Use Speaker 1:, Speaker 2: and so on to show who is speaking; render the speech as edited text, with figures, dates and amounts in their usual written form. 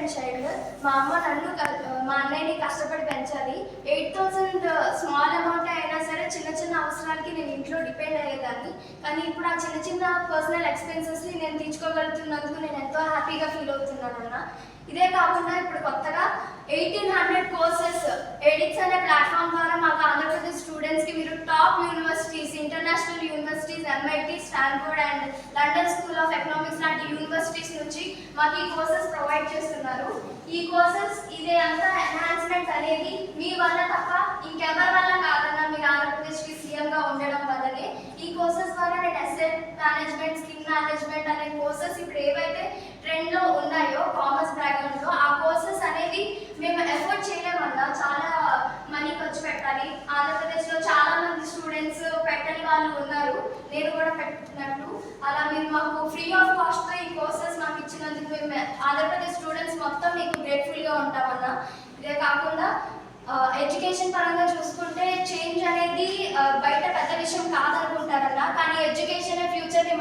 Speaker 1: Independent child. మా అమ్మ నన్ను మా అన్నయ్యని కష్టపడి పెంచాలి. 8,000 స్మాల్ అమౌంట్ అయినా సరే చిన్న చిన్న అవసరాలకి నేను ఇంట్లో డిపెండ్ అయ్యేదాన్ని. కానీ ఇప్పుడు ఆ చిన్న చిన్న పర్సనల్ ఎక్స్పెన్సెస్ని నేను తీర్చుకోగలుగుతున్నందుకు నేను ఎంతో హ్యాపీగా ఫీల్ అవుతున్నాను అన్న. ఇదే కాకుండా ఇప్పుడు కొత్తగా 1800 కోర్సెస్ ఎడిక్స్ అనే ప్లాట్ఫామ్ ద్వారా మాకు ఆంధ్రప్రదేశ్ స్టూడెంట్స్కి మీరు top universities, international universities, MIT, Stanford and London school of economics లాంటి యూనివర్సిటీస్ నుంచి మాకు ఈ కోర్సెస్ ప్రొవైడ్ చేస్తున్నారు. ఈ కోర్సెస్ ఇదే అంతా ఎన్హాన్స్మెంట్ అనేది మీ వల్ల తప్ప ఇంకెవరి వల్ల కాదన్నా, మీరు ఆంధ్రప్రదేశ్కి సీఎంగా ఉండడం వల్లనే. ఈ కోర్సెస్ ద్వారా నేను అసెట్ మేనేజ్మెంట్, స్కిల్ మేనేజ్మెంట్ అనే కోర్సెస్ ఇప్పుడు ఏవైతే ట్రెండ్లో ఉన్నాయో కామర్స్ బ్యాక్గ్రౌండ్లో, ఆ కోర్సెస్ అనేది మేము ఎఫర్ట్ చేయలేమన్నా. చాలా మనీ ఖర్చు పెట్టాలి. ఆంధ్రప్రదేశ్లో చాలా మంది స్టూడెంట్స్ పెట్టని వాళ్ళు ఉన్నారు, నేను కూడా పెట్టినట్టు. అలా మీరు మాకు ఫ్రీ ఆఫ్ కాస్ట్తో ఈ కోర్సెస్ మాకు ఇచ్చినందుకు మేము ఆంధ్రప్రదేశ్ స్టూడెంట్స్ మొత్తం మీకు గ్రేట్ఫుల్గా ఉంటామన్నా. ఇదే కాకుండా ఎడ్యుకేషన్ పరంగా చూసుకుంటే చేంజ్ అనేది బయట పెద్ద విషయం కాదనుకుంటారన్నా, కానీ ఎడ్యుకేషన్ ఫ్యూచర్ని